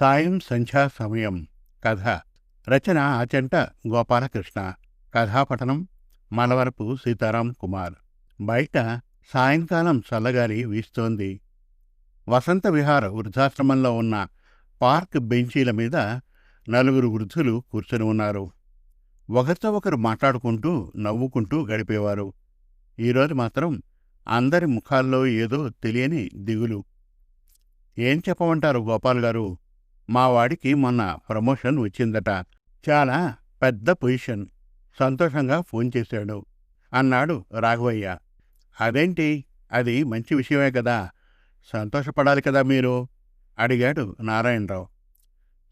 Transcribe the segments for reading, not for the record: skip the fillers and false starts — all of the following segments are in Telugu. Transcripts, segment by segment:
సాయం సంధ్యా సమయం. కథ రచన ఆచంట గోపాలకృష్ణ. కథాపఠనం మలవరపు సీతారాం కుమార్. బయట సాయంకాలం చల్లగాలి వీస్తోంది. వసంత విహార వృద్ధాశ్రమంలో ఉన్న పార్క్ బెంచీల మీద నలుగురు వృద్ధులు కూర్చొని ఉన్నారు. ఒకరితో ఒకరు మాట్లాడుకుంటూ నవ్వుకుంటూ గడిపేవారు. ఈరోజు మాత్రం అందరి ముఖాల్లో ఏదో తెలియని దిగులు. ఏం చెప్పమంటారు గోపాల్ గారు, మా వాడికి మొన్న ప్రమోషన్ వచ్చిందట. చాలా పెద్ద పొజిషన్. సంతోషంగా ఫోన్ చేశాడు అన్నాడు రాఘవయ్య. అదేంటి, అది మంచి విషయమే కదా, సంతోషపడాలి కదా మీరు అడిగాడు నారాయణరావు.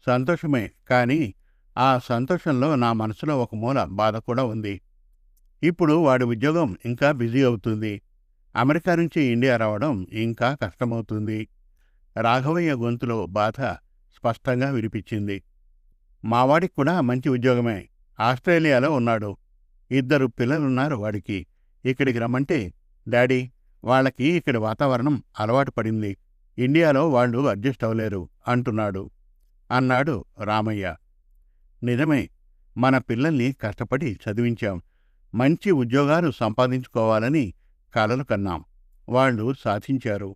సంతోషమే, కానీ ఆ సంతోషంలో నా మనసులో ఒక మూల బాధ కూడా ఉంది. ఇప్పుడు వాడి ఉద్యోగం ఇంకా బిజీ అవుతుంది. అమెరికా నుంచి ఇండియా రావడం ఇంకా కష్టమవుతుంది. రాఘవయ్య గొంతులో బాధ స్పష్టంగా వినిపించింది. మావాడికి కూడా మంచి ఉద్యోగమే. ఆస్ట్రేలియాలో ఉన్నాడు. 2 పిల్లలున్నారు వాడికి. ఇక్కడికి రమ్మంటే, డాడీ, వాళ్ళకి ఇక్కడి వాతావరణం అలవాటు పడింది, ఇండియాలో వాళ్ళు అడ్జస్ట్ అవ్వలేరు అంటున్నాడు అన్నాడు రామయ్య. నిజమే, మన పిల్లల్ని కష్టపడి చదివించాం. మంచి ఉద్యోగాలు సంపాదించుకోవాలని కలలు కన్నాం. వాళ్ళు సాధించారు.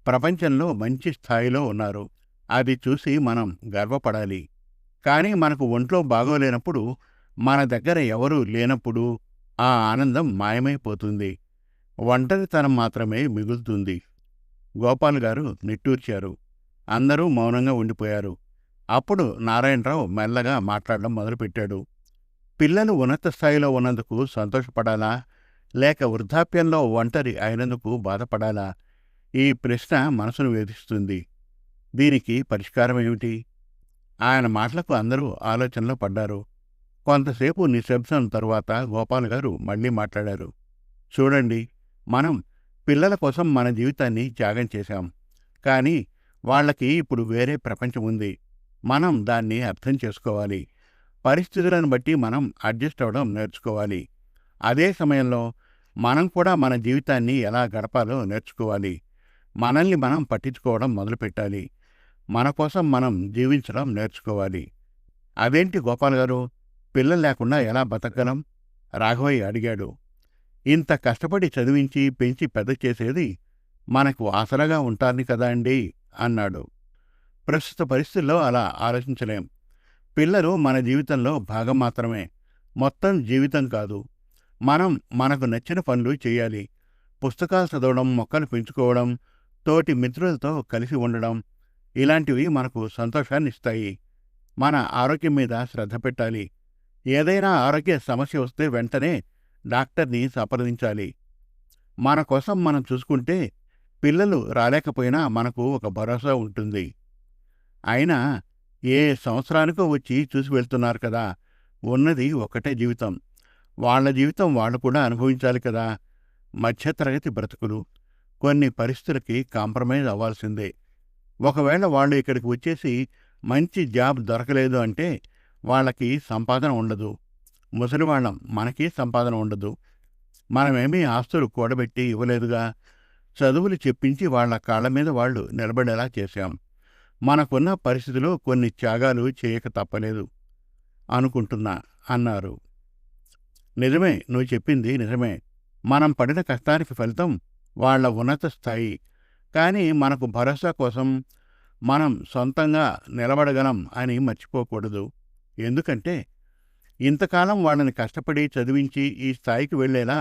ప్రపంచంలో మంచి స్థాయిలో ఉన్నారు. అది చూసి మనం గర్వపడాలి. కానీ మనకు ఒంట్లో బాగోలేనప్పుడు, మన దగ్గర ఎవరూ లేనప్పుడు ఆ ఆనందం మాయమైపోతుంది. ఒంటరితనం మాత్రమే మిగులుతుంది. గోపాల్ గారు నిట్టూర్చారు. అందరూ మౌనంగా ఉండిపోయారు. అప్పుడు నారాయణరావు మెల్లగా మాట్లాడడం మొదలుపెట్టాడు. పిల్లలు ఉన్నత స్థాయిలో ఉన్నందుకు సంతోషపడాలా, లేక వృద్ధాప్యంలో ఒంటరి అయినందుకు బాధపడాలా? ఈ ప్రశ్న మనసును వేధిస్తుంది. దీనికి పరిష్కారం ఏమిటి? ఆయన మాటలకు అందరూ ఆలోచనలో పడ్డారు. కొంతసేపు నిశ్శబ్దం తరువాత గోపాల్ గారు మళ్ళీ మాట్లాడారు. చూడండి, మనం పిల్లల కోసం మన జీవితాన్ని త్యాగం చేశాం. కానీ వాళ్ళకి ఇప్పుడు వేరే ప్రపంచం ఉంది. మనం దాన్ని అర్థం చేసుకోవాలి. పరిస్థితులను బట్టి మనం అడ్జస్ట్ అవ్వడం నేర్చుకోవాలి. అదే సమయంలో మనం కూడా మన జీవితాన్ని ఎలా గడపాలో నేర్చుకోవాలి. మనల్ని మనం పట్టించుకోవడం మొదలుపెట్టాలి. మన కోసం మనం జీవించడం నేర్చుకోవాలి. అదేంటి గోపాల్ గారు, పిల్లలు లేకుండా ఎలా బతకగలం? రాఘవయ్య అడిగాడు. ఇంత కష్టపడి చదివించి పెంచి పెద్ద చేసేది మనకు ఆసరాగా ఉంటారని కదా అండి అన్నాడు. ప్రస్తుత పరిస్థితుల్లో అలా ఆలోచించలేం. పిల్లలు మన జీవితంలో భాగం మాత్రమే, మొత్తం జీవితం కాదు. మనం మనకు నచ్చిన పనులు చేయాలి. పుస్తకాలు చదవడం, మొక్కలు పెంచుకోవడం, తోటి మిత్రులతో కలిసి ఉండడం, ఇలాంటివి మనకు సంతోషాన్ని ఇస్తాయి. మన ఆరోగ్యం మీద శ్రద్ధ పెట్టాలి. ఏదైనా ఆరోగ్య సమస్య వస్తే వెంటనే డాక్టర్ని సంప్రదించాలి. మన కోసం మనం చూసుకుంటే పిల్లలు రాలేకపోయినా మనకు ఒక భరోసా ఉంటుంది. అయినా ఏ సంవత్సరానికో వచ్చి చూసి వెళ్తున్నారు కదా, ఉన్నది ఒక్కటే జీవితం. వాళ్ళ జీవితం వాళ్ళు కూడా అనుభవించాలి కదా. మధ్యతరగతి బ్రతుకులు. కొన్ని పరిస్థితులకి కాంప్రమైజ్ అవ్వాల్సిందే. ఒకవేళ వాళ్ళు ఇక్కడికి వచ్చేసి మంచి జాబ్ దొరకలేదు అంటే వాళ్ళకి సంపాదన ఉండదు. ముసలివాళ్ళం, మనకి సంపాదన ఉండదు. మనమేమీ ఆస్తులు కూడబెట్టి ఇవ్వలేదుగా. చదువులు చెప్పించి వాళ్ళ కాళ్ళ మీద వాళ్ళు నిలబడేలా చేశాం. మనకున్న పరిస్థితిలో కొన్ని త్యాగాలు చేయక తప్పలేదు అనుకుంటున్నా అన్నారు. నిజమే, నువ్వు చెప్పింది నిజమే. మనం పడిన కష్టానికి ఫలితం వాళ్ళ ఉన్నత స్థాయి. కానీ మనకు భరోసా కోసం మనం సొంతంగా నిలబడగలం అని మర్చిపోకూడదు. ఎందుకంటే ఇంతకాలం వాళ్ళని కష్టపడి చదివించి ఈ స్థాయికి వెళ్ళేలా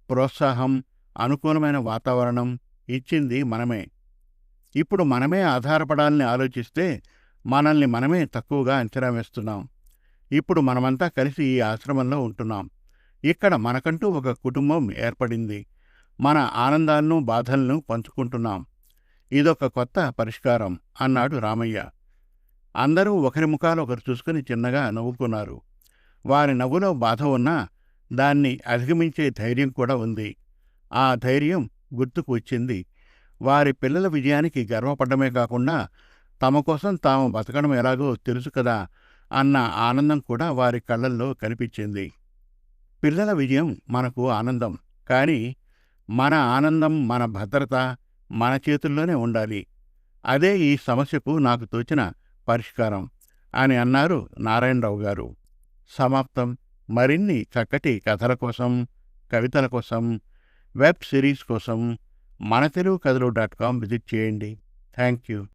ప్రోత్సాహం, అనుకూలమైన వాతావరణం ఇచ్చింది మనమే. ఇప్పుడు మనమే ఆధారపడాలని ఆలోచిస్తే మనల్ని మనమే తక్కువగా అంచనా వేస్తున్నాం. ఇప్పుడు మనమంతా కలిసి ఈ ఆశ్రమంలో ఉంటున్నాం. ఇక్కడ మనకంటూ ఒక కుటుంబం ఏర్పడింది. మన ఆనందాలను, బాధలను పంచుకుంటున్నాం. ఇదొక కొత్త పరిష్కారం అన్నాడు రామయ్య. అందరూ ఒకరి ముఖాలు ఒకరు చూసుకుని చిన్నగా నవ్వుకున్నారు. వారి నవ్వులో బాధ ఉన్నా దాన్ని అధిగమించే ధైర్యం కూడా ఉంది. ఆ ధైర్యం గుర్తుకు వచ్చింది. వారి పిల్లల విజయానికి గర్వపడమే కాకుండా తమ కోసం తాము బతకడం ఎలాగో తెలుసు కదా అన్న ఆనందం కూడా వారి కళ్ళల్లో కనిపించింది. పిల్లల విజయం మనకు ఆనందం, కానీ మన ఆనందం, మన భద్రత మన చేతుల్లోనే ఉండాలి. అదే ఈ సమస్యకు నాకు తోచిన పరిష్కారం అని అన్నారు నారాయణరావు గారు. సమాప్తం. మరిన్ని చక్కటి కథల కోసం, కవితల కోసం, వెబ్ సిరీస్ కోసం మన తెలుగు కథలు .com విజిట్ చేయండి. Thank you.